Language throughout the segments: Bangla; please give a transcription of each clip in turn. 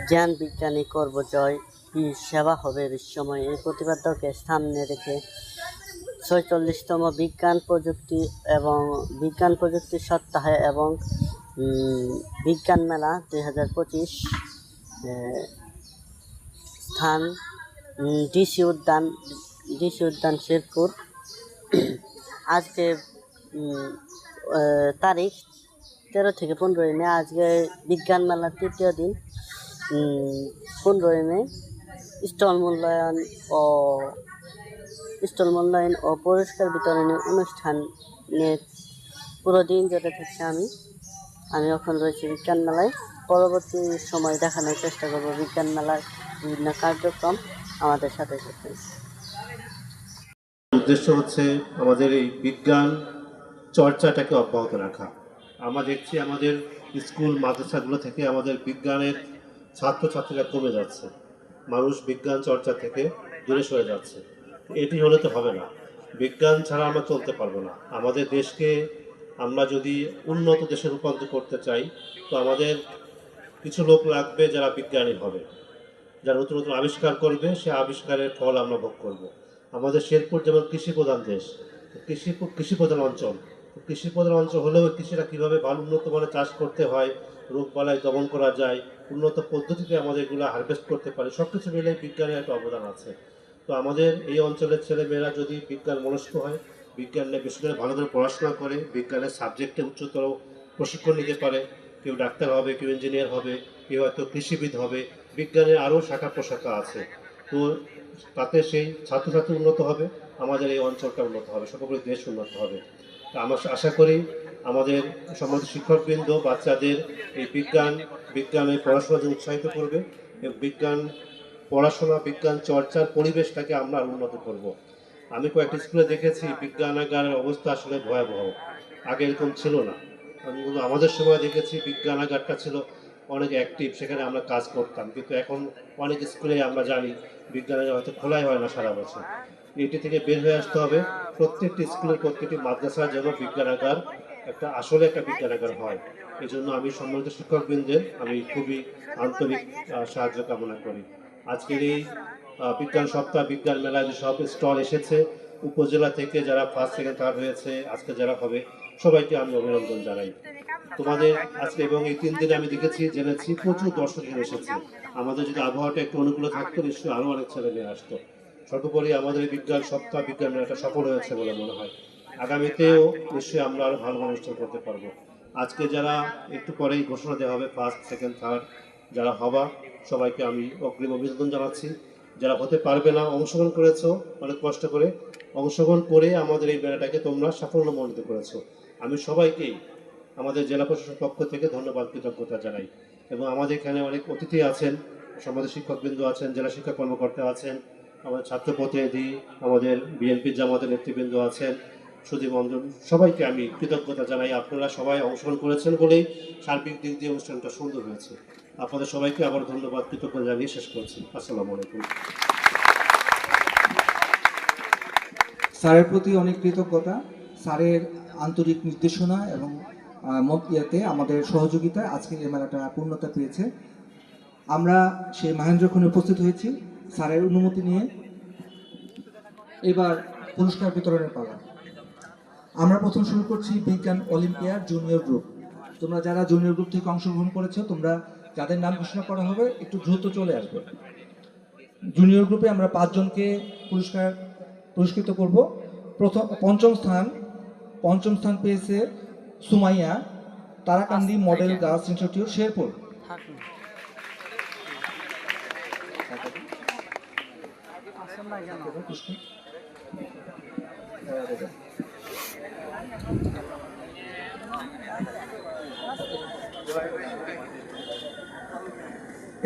জ্ঞান বিজ্ঞানী করব জয়, সেবা হবে বিশ্বময়। এই প্রতিপাদ্যকে সামনে রেখে ৪৬তম বিজ্ঞান প্রযুক্তি সপ্তাহে এবং বিজ্ঞান মেলা ২০২৫ স্থান ডিসি উদ্যান শেরপুর। আজকে তারিখ ১৩ থেকে ১৫ মে। আজকে বিজ্ঞান মেলার তৃতীয় দিন। ১৫ মে স্টল মূল্যায়ন ও পুরস্কার বিতরণী অনুষ্ঠানে পুরো দিন জুড়ে থাকছে। আমি এখন রয়েছি বিজ্ঞান মেলায়। পরবর্তী সময় দেখানোর চেষ্টা করব বিজ্ঞান মেলার বিভিন্ন কার্যক্রম। আমাদের সাথে থাকবেন। উদ্দেশ্য হচ্ছে আমাদের এই বিজ্ঞান চর্চাটাকে অব্যাহত রাখা। আমরা দেখছি আমাদের স্কুল মাদ্রাসাগুলো থেকে আমাদের বিজ্ঞানের ছাত্রছাত্রীরা কমে যাচ্ছে, মানুষ বিজ্ঞান চর্চা থেকে দূরে সরে যাচ্ছে। এটি হলে তো হবে না, বিজ্ঞান ছাড়া আমরা চলতে পারবো না। আমাদের দেশকে আমরা যদি উন্নত দেশে রূপান্তর করতে চাই, তো আমাদের কিছু লোক লাগবে যারা বিজ্ঞানী হবে, যারা নতুন নতুন আবিষ্কার করবে, সে আবিষ্কারের ফল আমরা ভোগ করব। আমাদের শেরপুর যেমন কৃষি প্রধান দেশ, কৃষি প্রধান অঞ্চল। কৃষি প্রধান অঞ্চল হলেও কৃষিরা কীভাবে ভালো উন্নত মানের চাষ করতে হয়, রোগবালাই দমন করা যায়, উন্নত পদ্ধতিতে আমাদের এগুলো হারভেস্ট করতে পারে, সব কিছু মিলে বিজ্ঞানের একটা অবদান আছে। তো আমাদের এই অঞ্চলের ছেলেমেয়েরা যদি বিজ্ঞান মনস্ক হয়, বিজ্ঞান নিয়ে বেশি করে ভালো করে পড়াশোনা করে, বিজ্ঞানের সাবজেক্টে উচ্চতর প্রশিক্ষণ নিতে পারে, কেউ ডাক্তার হবে, কেউ ইঞ্জিনিয়ার হবে, কেউ হয়তো কৃষিবিদ হবে, বিজ্ঞানের আরও শাখা প্রশাখা আছে। তো তাতে সেই ছাত্রছাত্রী উন্নত হবে, আমাদের এই অঞ্চলটা উন্নত হবে, সর্বোপরি দেশ উন্নত হবে। তা আমরা আশা করি আমাদের সম্মানিত শিক্ষকবৃন্দ বাচ্চাদের এই বিজ্ঞানে পড়াশোনাতে উৎসাহিত করবে এবং বিজ্ঞান চর্চার পরিবেশটাকে আমরা উন্নত করব। আমি কয়েকটি স্কুলে দেখেছি বিজ্ঞানাগারের অবস্থা আসলে ভয়াবহ, আগে এরকম ছিল না। আমাদের সময় দেখেছি বিজ্ঞানাগারটা ছিল অনেক অ্যাক্টিভ, সেখানে আমরা কাজ করতাম, কিন্তু এখন অনেক স্কুলে আমরা জানি বিজ্ঞানাগার হয়তো খোলাই হয় না সারা বছর। এটি থেকে বের হয়ে আসতে হবে, প্রত্যেকটি স্কুলের প্রত্যেকটি মাদ্রাসার যেন বিজ্ঞানাগার আসলে একটা বিজ্ঞানাগার হয়। এই জন্য আমি সম্মানিত শিক্ষকবৃন্দের আমি খুবই আন্তরিক সাহায্য কামনা করি। আজকের এই বিজ্ঞান সপ্তাহ বিজ্ঞান মেলায় যে সব স্টল এসেছে, উপজেলা থেকে যারা ফার্স্ট সেকেন্ড থার্ড হয়েছে, আজকে যারা হবে, সবাইকে আমি অভিনন্দন জানাই। তোমাদের আজকে এবং এই 3 দিনে আমি জেনেছি প্রচুর দর্শক এসেছে। আমাদের যদি আবহাওয়াটা একটু অনুকূলে থাকতো, নিশ্চয়ই আরও অনেক ছেলে মেয়ে আসতো। সর্বোপরি আমাদের এই বিজ্ঞান সপ্তাহ বিজ্ঞান মেলাটা সফল হয়েছে বলে মনে হয়। আগামীতেও নিশ্চয়ই আমরা আরও ভালো অনুষ্ঠান করতে পারবো। আজকে যারা একটু পরেই ঘোষণা দেওয়া হবে ফার্স্ট সেকেন্ড থার্ড যারা হবা, সবাইকে আমি অগ্রিম অভিনন্দন জানাচ্ছি। যারা হতে পারবে না, অংশগ্রহণ করেছো, অনেক কষ্ট করে অংশগ্রহণ করে আমাদের এই মেলাটাকে তোমরা সাফল্যমণ্ডিত করেছো। আমি সবাইকেই আমাদের জেলা প্রশাসনের পক্ষ থেকে ধন্যবাদ কৃতজ্ঞতা জানাই। এবং আমাদের এখানে অনেক অতিথি আছেন, সমাজের শিক্ষকবৃন্দ আছেন, জেলা শিক্ষা কর্মকর্তা আছেন, আমাদের ছাত্র প্রতিনিধি, আমাদের বিএনপির জামাতের নেতৃবৃন্দ আছেন, সুধী মন্ডল, সবাইকে আমি কৃতজ্ঞতা জানাই। আপনারা সবাই অংশগ্রহণ করেছেন বলেই সার্বিক দিক দিয়ে অনুষ্ঠানটা সুন্দর হয়েছে। আপনাদের সবাইকে আবার ধন্যবাদ কৃতজ্ঞতা জানিয়ে শেষ করছি। আসসালামু আলাইকুম। স্যারের প্রতি অনেক কৃতজ্ঞতা। স্যারের আন্তরিক নির্দেশনা এবং আমাদের সহযোগিতায় আজকে এই মেলাটা পূর্ণতা পেয়েছে। আমরা সেই মহেন্দ্রক্ষণে উপস্থিত হয়েছি। স্যারের অনুমতি নিয়ে এবার পুরস্কার বিতরণের পালা। আমরা প্রথম শুরু করছি বিজ্ঞান অলিম্পিয়াড জুনিয়র গ্রুপ। তোমরা যারা জুনিয়র গ্রুপ থেকে অংশগ্রহণ করেছো, তোমরা যাদের নাম ঘোষণা করা হবে একটু দ্রুত চলে আসবে। জুনিয়র গ্রুপে আমরা 5 জনকে পুরস্কৃত করব। পঞ্চম স্থান পেয়েছে Sumaiya, Tarakandi model girls institute, Sherpur.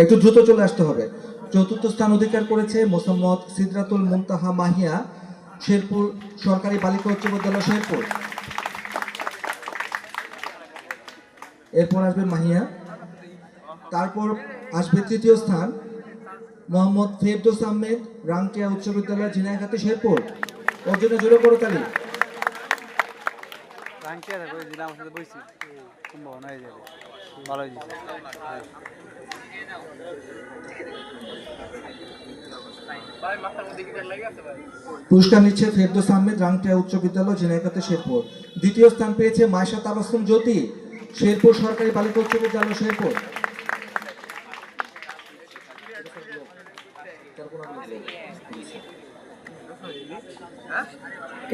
একটু দ্রুত চলে আসতে হবে। চতুর্থ স্থান অধিকার করেছে মোসাম্মদ সিদরাতুল মুনতাহা মাহিয়া, শেরপুর সরকারি বালিকা উচ্চ বিদ্যালয়, শেরপুর। এরপর আসবে মাহিয়া, তারপর আসবে তৃতীয় স্থান মোহাম্মদ ফেরদৌস আহমেদ, রাংটিয়া উচ্চ বিদ্যালয়, ঝিনাইগাতি, শেরপুর। ওর জন্য জোরে করো তালি। পুরস্কার নিচ্ছে ফেরদৌস আহমেদ রাংটিয়া উচ্চ বিদ্যালয় ঝিনাইদহ শেরপুর। দ্বিতীয় স্থান পেয়েছে মায়েশা তাবাসসুম জ্যোতি শেরপুর সরকারি বালিকা উচ্চ বিদ্যালয় শেরপুর।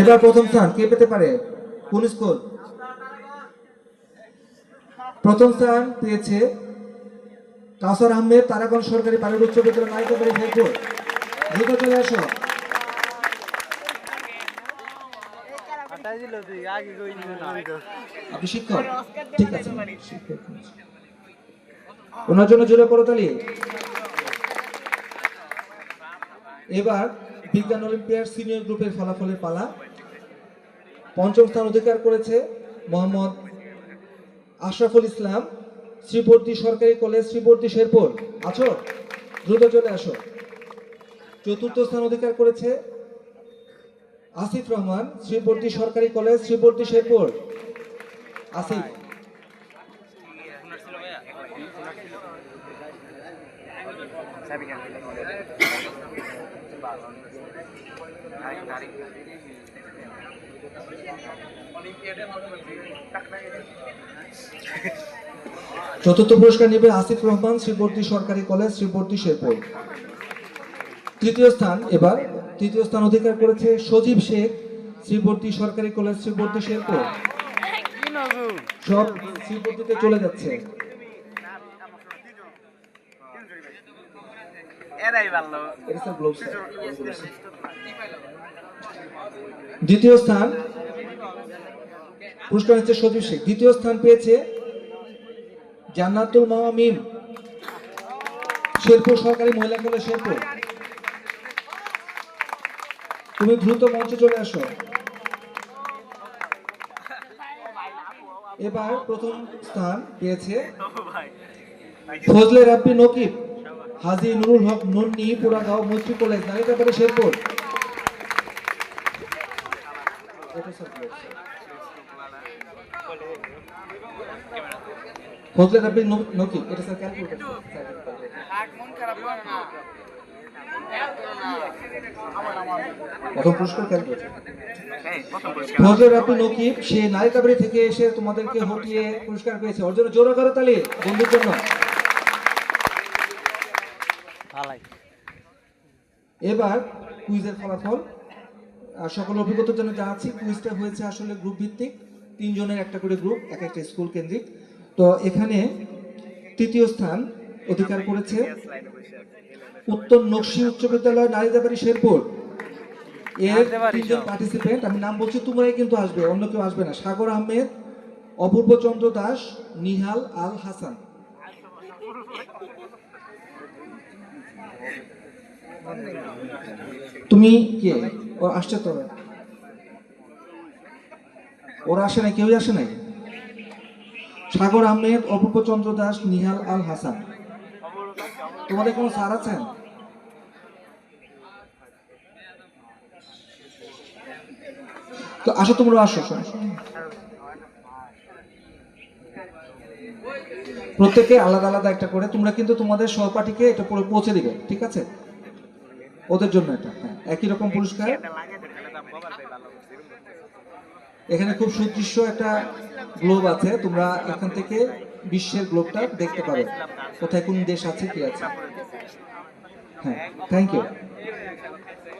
এবার প্রথম স্থান কে পেতে পারে, কোন স্কুল? প্রথম স্থান পেয়েছে কাউসার আহমেদ তারাগঞ্জ সরকারি বালিকা উচ্চ বিদ্যালয় নাইকাবাড়ি শেরপুর। দ্রুত চলে আসো। আপনি শিক্ষক, ঠিক আছে, ওনার জন্য জোরে করতালি। এবার বিজ্ঞান অলিম্পিয়াড সিনিয়র গ্রুপের ফলাফলের পালা। পঞ্চম স্থান অধিকার করেছে মোহাম্মদ আশরাফুল ইসলাম শ্রীবর্দী সরকারি কলেজ শ্রীবর্দী শেরপুর। আছো, দ্রুত চলে আসো। চতুর্থ স্থান অধিকার করেছে আসিফ রহমান শ্রীবর্দী সরকারি কলেজ শ্রীবর্দী শেরপুর। আসিফ। চতুর্থ পুরস্কার নেবে আসিফ রহমান শ্রীবর্দী সরকারি কলেজ শ্রীবর্দী শেরপুর। তৃতীয় স্থান অধিকার করেছে সজীব শেখ শ্রীবর্দী সরকারি কলেজ শ্রীবর্দী শেরপুর। সব শ্রীবর্দীতে চলে যাচ্ছে। দ্বিতীয় স্থান পুরস্কার হচ্ছে সজীব শেখ। দ্বিতীয় স্থান পেয়েছে জান্নাতুল মাওয়া মিম শেরপুর সরকারি মহিলা কলেজ শেরপুর। তুমি দ্রুত মঞ্চে চলে আসো। এবার প্রথম স্থান পেয়েছে ফজলে রাব্বি নকিব হাজী নুরুল হক নন্নি পুরাগাঁও মৈত্রী কলেজ নালিতাবাড়ি শেরপুর। ফজলে রাব্বি নকিব, এটা স্যার ক্যালকুলেটর। প্রথম পুরস্কার ক্যালকুলেটর। ফজলে রাব্বি নকিব সে নালিতাবাড়ি থেকে এসে তোমাদেরকে হটিয়ে পুরস্কার পেয়েছে। ওর জন্য জোরে করো তালি বন্ধুর জন্য। এবার কুইজের ফলাফল। সকল অভিজ্ঞতার জন্য জানাচ্ছি কুইজটা হয়েছে আসলে গ্রুপ ভিত্তিক, 3 জনের একটা করে গ্রুপ, এক একটা স্কুল কেন্দ্রিক। তো এখানে তৃতীয় স্থান অধিকার করেছে উত্তর নকশী উচ্চ বিদ্যালয় নালিতাবাড়ি শেরপুর। এর 3 জন পার্টিসিপেন্ট, আমি নাম বলছি, তোমরাই কিন্তু আসবে, অন্য কেউ আসবে না। সাগর আহমেদ, অপূর্ব চন্দ্র দাস, নিহাল আল হাসান। তুমি কে? ও আসছে তো, ওরা আসে নাই, কেউই আসে নাই। সাগর আহমেদ, অপূর্ব চন্দ্র দাস, নিহাল আল হাসান। তোমাদের কোনো স্যার আছেন? তো আসো, তোমরা আসো। প্রত্যেকে আলাদা আলাদা একটা করে, তোমরা কিন্তু তোমাদের সহপাঠীকে এটা পৌঁছে দিবে, ঠিক আছে? ওদের জন্য এটা, হ্যাঁ, একই রকম পুরস্কার। এখানে খুব সুদৃশ্য একটা গ্লোব আছে, তোমরা এখান থেকে বিশ্বের গ্লোবটা দেখতে পাবে, কোথায় কোন দেশ আছে, কি আছে। হ্যাঁ, থ্যাংক ইউ।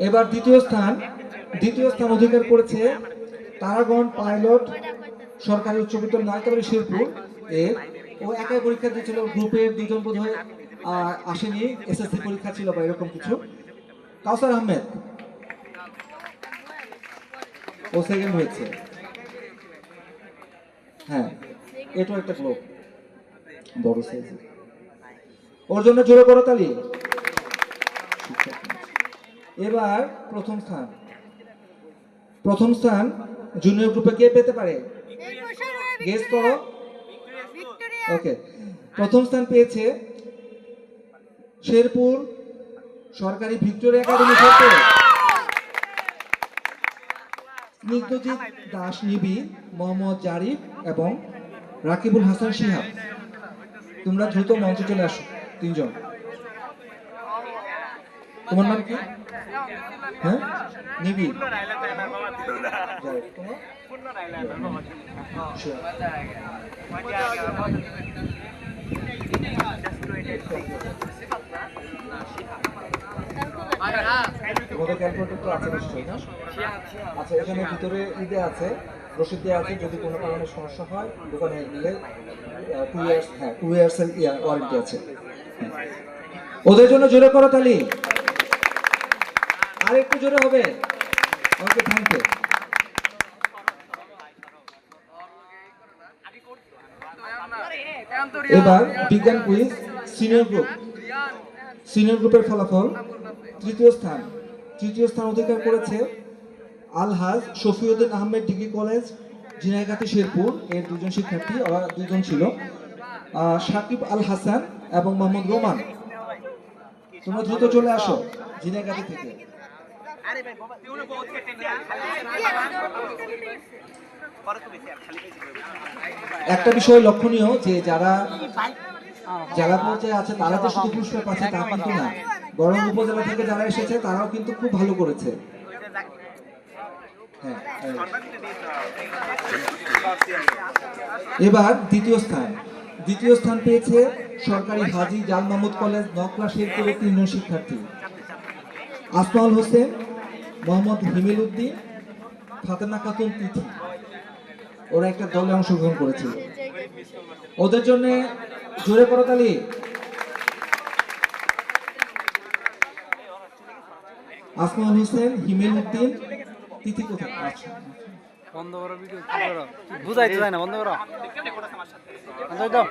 এবার দ্বিতীয় স্থান অধিকার করেছে তারাগঞ্জ পাইলট সরকারি উচ্চ বিদ্যালয় নালিতাবাড়ি শেরপুর। এর ও একাই পরীক্ষা দিয়েছিল, গ্রুপের 2 জন বোধহয় আসেনি, এসএসসি পরীক্ষা ছিল বা এরকম কিছু। কাউসার আহমেদ ও সেকেন্ড হয়েছে। হ্যাঁ, এটাও একটা গ্লোব, বড় সাইজ। ওর জন্য জোরে করো তালি। এবার প্রথম স্থান জুনিয়র গ্রুপে কে পেতে পারে? গেস করো। ওকে, প্রথম স্থান পেয়েছে শেরপুর সরকারি ভিক্টোরিয়া একাডেমি শেরপুর। স্নিগ্ধজিৎ দাস নিবি, মোহাম্মদ জারিফ এবং রাকিবুল হাসান শিহাব। তোমরা দ্রুত মঞ্চে চলে আসো। তিনজন। তোমার নাম কি? হ্যাঁ, নিবি। তোমাদের ক্যালকুলেটর তো আছে নিশ্চয়ই না? আচ্ছা, এখানে ভিতরে ঈদে আছে, রসিদ দেওয়া আছে, যদি কোনো কারণে সমস্যা হয় দোকানে গেলে 2 ইয়ার্স, হ্যাঁ 2 ইয়ার্সের ওয়ারেন্টি আছে। ওদের জন্য জোরে করো তালি, আর একটু জোরে হবে। ওকে, থ্যাংক ইউ। এবার বিজ্ঞান কুইজ সিনিয়র গ্রুপ। সিনিয়র গ্রুপের ফলাফল তৃতীয় স্থান অধিকার করেছে আলহাজ শফিউদ্দিন আহমেদ ডিগ্রি কলেজ, ঝিনাইগাতি শেরপুর এর দুজন শিক্ষার্থী, ওরা দুজন ছিল, সাকিব আল হাসান এবং মোহাম্মদ রোমান। তোমরা দ্রুত চলে আসো ঝিনাইগাতি থেকে। একটা বিষয় লক্ষণীয় যে যারা জেলা পর্যায়ে আছে তারা তো শুধু পুরস্কার পাচ্ছে তা কিন্তু না, বরং উপজেলা থেকে যারা এসেছে তারাও কিন্তু খুব ভালো করেছে। হ্যাঁ, এবার দ্বিতীয় স্থান পেয়েছে সরকারি হাজী জাল মাহমুদ কলেজ নকলা শেরপুরের 3 জন শিক্ষার্থী, আসমাউল হোসেন, মোহাম্মদ হিমেল উদ্দিন, ফাতেমা খাতুন তিথি। ওরা একটা দলে অংশগ্রহণ করেছিল। ওদের জন্য জোরে করতালি। আসমাউল হোসেন, হিমেল উদ্দিন, তিথি কোথায়? আচ্ছা, বন্ধ করো ভিডিও, কি করো বুঝাইতে যায় না, বন্ধ করো, বন্ধ দাও।